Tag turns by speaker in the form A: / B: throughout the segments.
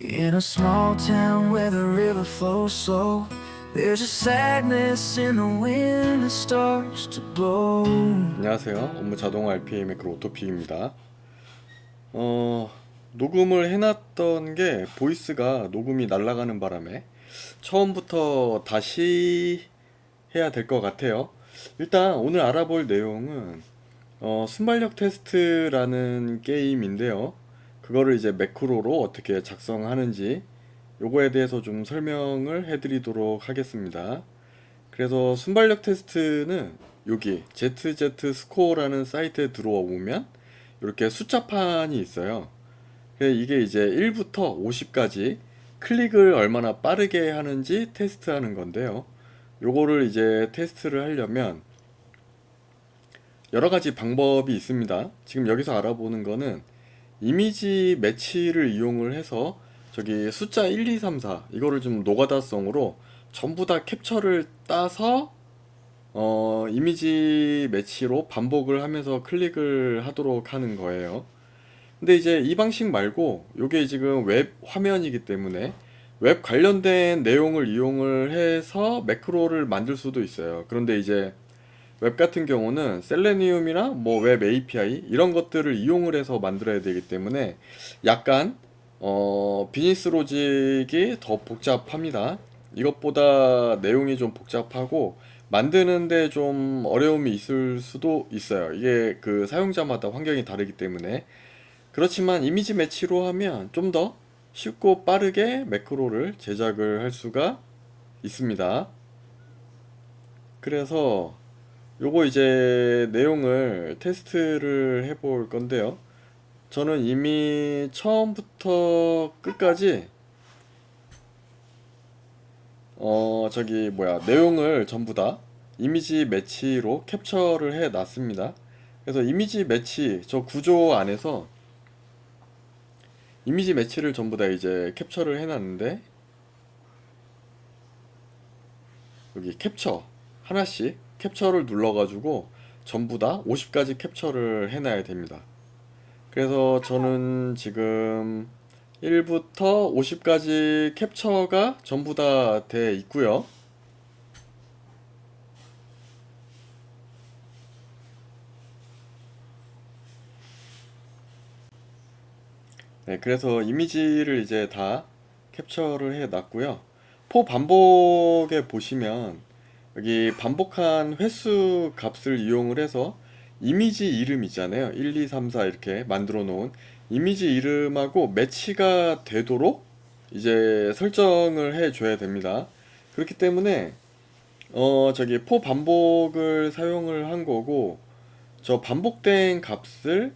A: In a small town where the river flows slow, there's a sadness in the wind that starts to blow.
B: 안녕하세요. 업무 자동 RPA 매크로 오토픽입니다. 녹음을 해놨던 게 보이스가 녹음이 날아가는 바람에 처음부터 다시 해야 될 것 같아요. 일단 오늘 알아볼 내용은 순발력 테스트라는 게임인데요. 그거를 이제 매크로로 어떻게 작성하는지 요거에 대해서 좀 설명을 해드리도록 하겠습니다. 그래서 순발력 테스트는 여기 ZZ 스코어라는 사이트에 들어와 보면 이렇게 숫자판이 있어요. 이게 이제 1부터 50까지 클릭을 얼마나 빠르게 하는지 테스트하는 건데요. 요거를 이제 테스트를 하려면 여러 가지 방법이 있습니다. 지금 여기서 알아보는 거는 이미지 매치를 이용을 해서 저기 숫자 1, 2, 3, 4 이거를 좀 노가다성으로 전부 다 캡처를 따서 이미지 매치로 반복을 하면서 클릭을 하도록 하는 거예요. 근데 이제 이 방식 말고 요게 지금 웹 화면이기 때문에 웹 관련된 내용을 이용을 해서 매크로를 만들 수도 있어요. 그런데 이제 웹 같은 경우는 셀레니움이나 뭐 웹 API 이런 것들을 이용을 해서 만들어야 되기 때문에 약간 비즈니스 로직이 더 복잡합니다. 이것보다 내용이 좀 복잡하고 만드는데 좀 어려움이 있을 수도 있어요. 이게 그 사용자마다 환경이 다르기 때문에. 그렇지만 이미지 매치로 하면 좀 더 쉽고 빠르게 매크로를 제작을 할 수가 있습니다. 그래서 요거 이제 내용을 테스트를 해볼 건데요. 저는 이미 처음부터 끝까지 저기 뭐야 내용을 전부 다 이미지 매치로 캡처를 해 놨습니다. 그래서 이미지 매치 저 구조 안에서 이미지 매치를 전부 다 이제 캡처를 해 놨는데 여기 캡처 하나씩 캡처를 눌러가지고 전부 다 50까지 캡처를 해놔야 됩니다. 그래서 저는 지금 1부터 50까지 캡처가 전부 다 돼 있고요. 네, 그래서 이미지를 이제 다 캡처를 해 놨고요. 포 반복에 보시면 여기 반복한 횟수 값을 이용을 해서 이미지 이름 있잖아요. 1, 2, 3, 4 이렇게 만들어 놓은 이미지 이름하고 매치가 되도록 이제 설정을 해 줘야 됩니다. 그렇기 때문에 저기 포 반복을 사용을 한 거고 저 반복된 값을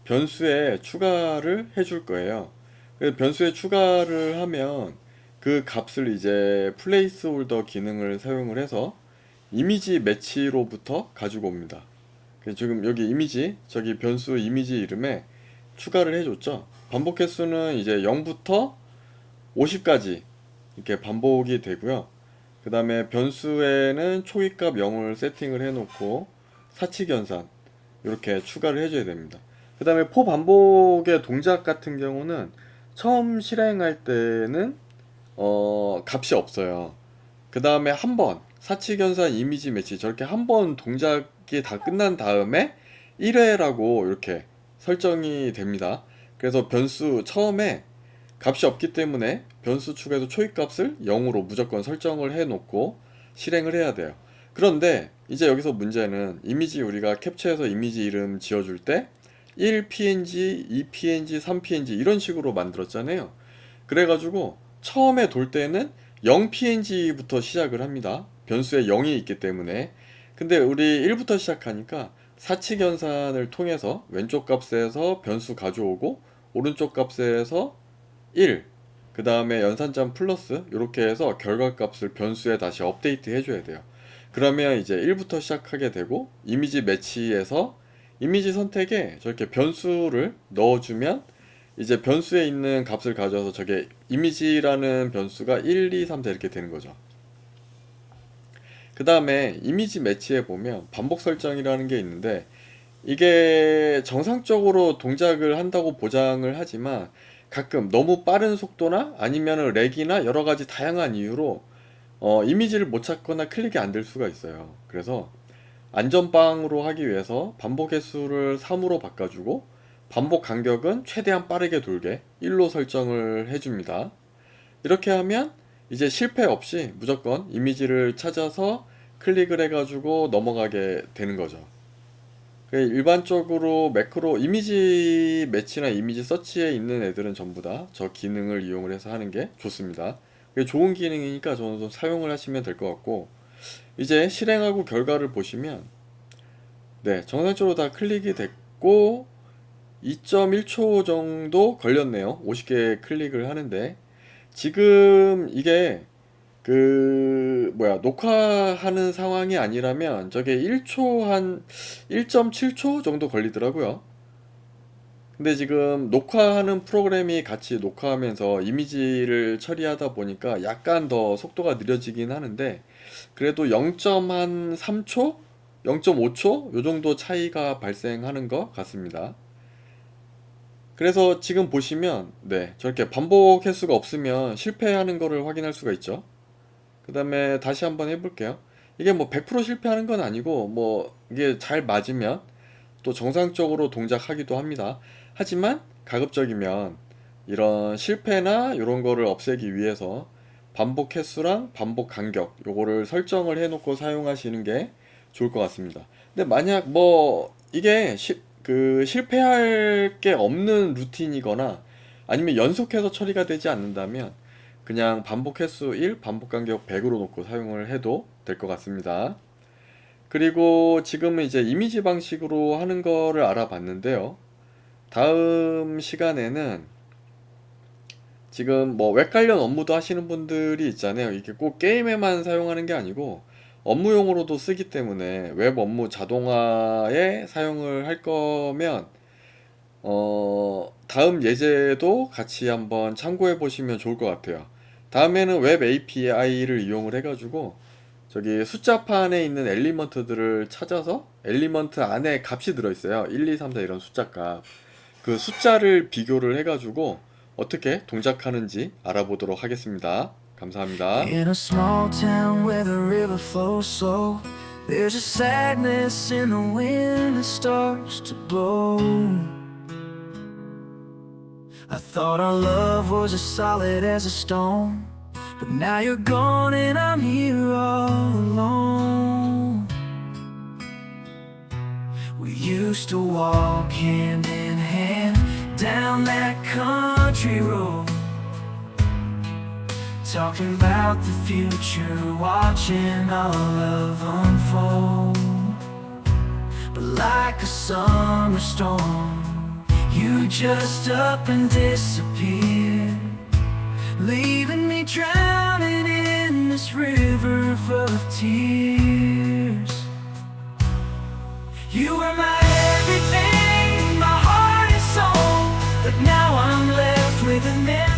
B: 변수에 추가를 해줄 거예요. 그래서 변수에 추가를 하면 그 값을 이제 플레이스 홀더 기능을 사용을 해서 이미지 매치로부터 가지고 옵니다. 그래서 지금 여기 이미지, 저기 변수 이미지 이름에 추가를 해줬죠. 반복 횟수는 이제 0부터 50까지 이렇게 반복이 되고요. 그 다음에 변수에는 초기값 0을 세팅을 해놓고 사칙 연산 이렇게 추가를 해줘야 됩니다. 그 다음에 포 반복의 동작 같은 경우는 처음 실행할 때는 값이 없어요. 그 다음에 한 번 사칙 연산 이미지 매치 저렇게 한 번 동작이 다 끝난 다음에 1회라고 이렇게 설정이 됩니다. 그래서 변수 처음에 값이 없기 때문에 변수 축에서 초입값을 0으로 무조건 설정을 해 놓고 실행을 해야 돼요. 그런데 이제 여기서 문제는 이미지 우리가 캡처해서 이미지 이름 지어줄 때 1png, 2png, 3png 이런 식으로 만들었잖아요. 그래가지고 처음에 돌 때는 0png부터 시작을 합니다. 변수에 0이 있기 때문에. 근데 우리 1부터 시작하니까 사칙 연산을 통해서 왼쪽 값에서 변수 가져오고 오른쪽 값에서 1, 그 다음에 연산점 플러스 이렇게 해서 결과값을 변수에 다시 업데이트 해줘야 돼요. 그러면 이제 1부터 시작하게 되고 이미지 매치에서 이미지 선택에 저렇게 변수를 넣어주면 이제 변수에 있는 값을 가져와서 저게 이미지라는 변수가 1, 2, 3, 4 이렇게 되는 거죠. 그 다음에 이미지 매치에 보면 반복 설정이라는 게 있는데 이게 정상적으로 동작을 한다고 보장을 하지만 가끔 너무 빠른 속도나 아니면은 렉이나 여러 가지 다양한 이유로 이미지를 못 찾거나 클릭이 안 될 수가 있어요. 그래서 안전빵으로 하기 위해서 반복 횟수를 3으로 바꿔주고 반복 간격은 최대한 빠르게 돌게 1로 설정을 해줍니다. 이렇게 하면 이제 실패 없이 무조건 이미지를 찾아서 클릭을 해가지고 넘어가게 되는 거죠. 일반적으로 매크로 이미지 매치나 이미지 서치에 있는 애들은 전부 다 저 기능을 이용을 해서 하는 게 좋습니다. 그게 좋은 기능이니까 저는 좀 사용을 하시면 될 것 같고, 이제 실행하고 결과를 보시면 네, 정상적으로 다 클릭이 됐고 2.1초 정도 걸렸네요. 50개 클릭을 하는데, 지금 이게 녹화하는 상황이 아니라면 저게 1초 한 1.7초 정도 걸리더라고요. 근데 지금 녹화하는 프로그램이 같이 녹화하면서 이미지를 처리하다 보니까 약간 더 속도가 느려지긴 하는데, 그래도 0.3초? 0.5초? 요 정도 차이가 발생하는 것 같습니다. 그래서 지금 보시면 네, 저렇게 반복 횟수가 없으면 실패하는 거를 확인할 수가 있죠. 그 다음에 다시 한번 해볼게요. 이게 뭐 100% 실패하는 건 아니고, 뭐 이게 잘 맞으면 또 정상적으로 동작하기도 합니다. 하지만 가급적이면 이런 실패나 이런 거를 없애기 위해서 반복 횟수랑 반복 간격 요거를 설정을 해놓고 사용하시는 게 좋을 것 같습니다. 근데 만약 뭐 이게 실패할 게 없는 루틴이거나 아니면 연속해서 처리가 되지 않는다면 그냥 반복 횟수 1, 반복 간격 100으로 놓고 사용을 해도 될 것 같습니다. 그리고 지금은 이제 이미지 방식으로 하는 거를 알아봤는데요. 다음 시간에는 지금 뭐 웹 관련 업무도 하시는 분들이 있잖아요. 이게 꼭 게임에만 사용하는 게 아니고 업무용으로도 쓰기 때문에 웹 업무 자동화에 사용을 할 거면 다음 예제도 같이 한번 참고해 보시면 좋을 것 같아요. 다음에는 웹 API를 이용을 해가지고 저기 숫자판에 있는 엘리먼트들을 찾아서 엘리먼트 안에 값이 들어있어요. 1, 2, 3, 4 이런 숫자 값. 그 숫자를 비교를 해가지고 어떻게 동작하는지 알아보도록 하겠습니다. 감사합니다.
A: In a small town where the river flows slow, there's a sadness in the wind that starts to blow. I thought our love was as solid as a stone, but now you're gone and I'm here all alone. We used to walk hand in hand down that country road, talking about the future, watching our love unfold. But like a summer storm, you just up and disappeared, leaving me drowning in this river of tears. You were my everything, my heart and soul, but now I'm left with an empty